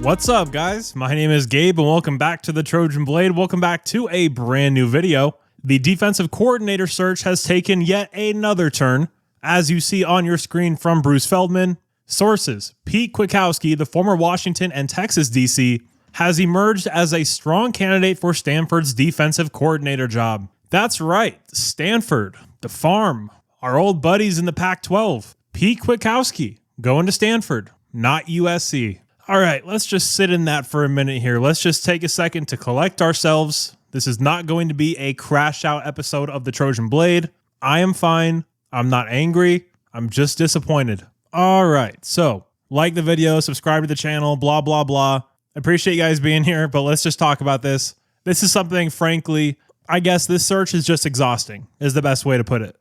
What's up, guys? My name is Gabe, and welcome back to the Trojan Blade. Welcome back to a brand new video. The defensive coordinator search has taken yet another turn, as you see on your screen from Bruce Feldman. Sources: Pete Kwiatkowski, the former Washington and Texas DC, has emerged as a strong candidate for Stanford's defensive coordinator job. That's right, Stanford, the farm, our old buddies in the Pac-12. Pete Kwiatkowski going to Stanford, not USC. All right, let's just sit in that for a minute here. Let's just take a second to collect ourselves. This is not going to be a crash out episode of the Trojan Blade. I am fine. I'm not angry. I'm just disappointed. All right, so like the video, subscribe to the channel, blah, blah, blah. I appreciate you guys being here, but let's just talk about this. This is something, frankly, I guess this search is just exhausting, is the best way to put it.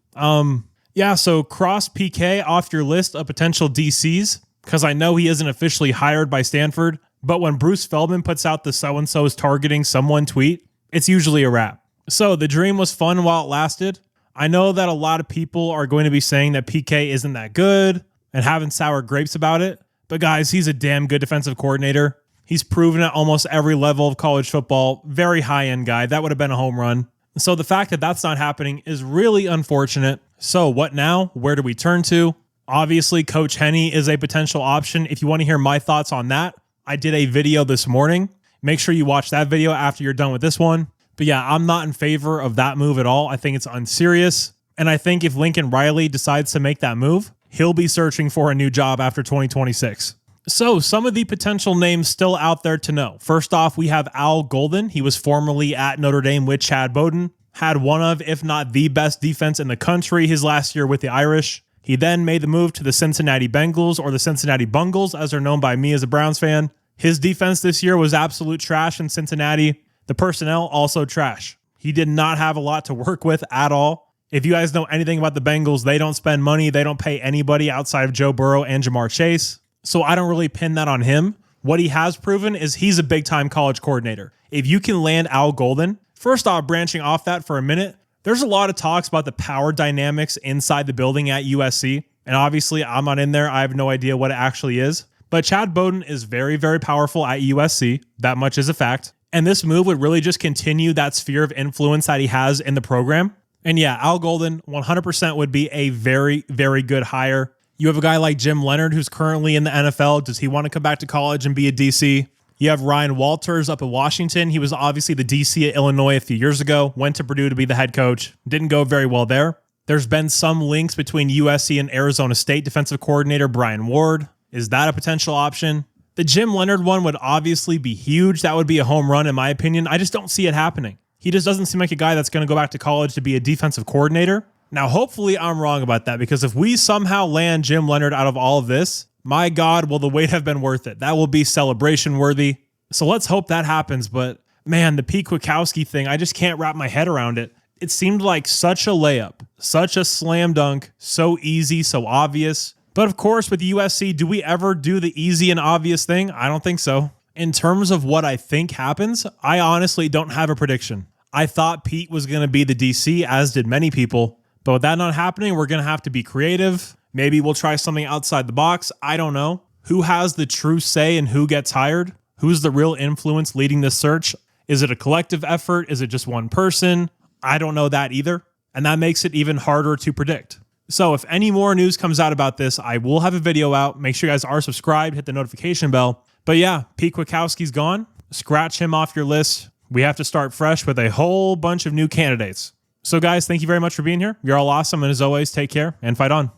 Yeah, so cross PK off your list of potential DCs, because I know he isn't officially hired by Stanford, but when Bruce Feldman puts out the so-and-so is targeting someone tweet, it's usually a wrap. So the dream was fun while it lasted. I know that a lot of people are going to be saying that PK isn't that good and having sour grapes about it, but guys, he's a damn good defensive coordinator. He's proven at almost every level of college football, very high-end guy. That would have been a home run. So the fact that that's not happening is really unfortunate. So what now? Where do we turn to? Obviously, Coach Henne is a potential option. If you want to hear my thoughts on that, I did a video this morning. Make sure you watch that video after you're done with this one. But yeah, I'm not in favor of that move at all. I think it's unserious. And I think if Lincoln Riley decides to make that move, he'll be searching for a new job after 2026. So some of the potential names still out there to know. First off, we have Al Golden. He was formerly at Notre Dame with Chad Bowden. Had one of, if not the best defense in the country his last year with the Irish. He then made the move to the Cincinnati Bengals, or the Cincinnati Bungles, as they're known by me as a Browns fan. His defense this year was absolute trash in Cincinnati. The personnel also trash. He did not have a lot to work with at all. If you guys know anything about the Bengals, they don't spend money. They don't pay anybody outside of Joe Burrow and Jamar Chase. So I don't really pin that on him. What he has proven is he's a big-time college coordinator. If you can land Al Golden, first off, branching off that for a minute, there's a lot of talks about the power dynamics inside the building at USC. And obviously, I'm not in there. I have no idea what it actually is. But Chad Bowden is very, very powerful at USC. That much is a fact. And this move would really just continue that sphere of influence that he has in the program. And yeah, Al Golden 100% would be a very, very good hire. You have a guy like Jim Leonard, who's currently in the NFL. Does he want to come back to college and be a DC? You have Ryan Walters up at Washington. He was obviously the DC at Illinois a few years ago, went to Purdue to be the head coach. Didn't go very well there. There's been some links between USC and Arizona State defensive coordinator Brian Ward. Is that a potential option? The Jim Leonard one would obviously be huge. That would be a home run in my opinion. I just don't see it happening. He just doesn't seem like a guy that's going to go back to college to be a defensive coordinator. Now, hopefully I'm wrong about that, because if we somehow land Jim Leonard out of all of this, my God, will the wait have been worth it? That will be celebration worthy. So let's hope that happens. But man, the Pete Kwiatkowski thing, I just can't wrap my head around it. It seemed like such a layup, such a slam dunk, so easy, so obvious. But of course, with USC, do we ever do the easy and obvious thing? I don't think so. In terms of what I think happens, I honestly don't have a prediction. I thought Pete was going to be the DC, as did many people. But with that not happening, we're going to have to be creative. Maybe we'll try something outside the box. I don't know. Who has the true say in who gets hired? Who's the real influence leading this search? Is it a collective effort? Is it just one person? I don't know that either. And that makes it even harder to predict. So if any more news comes out about this, I will have a video out. Make sure you guys are subscribed, hit the notification bell. But yeah, Pete Kwiatkowski's gone. Scratch him off your list. We have to start fresh with a whole bunch of new candidates. So guys, thank you very much for being here. You're all awesome. And as always, take care and fight on.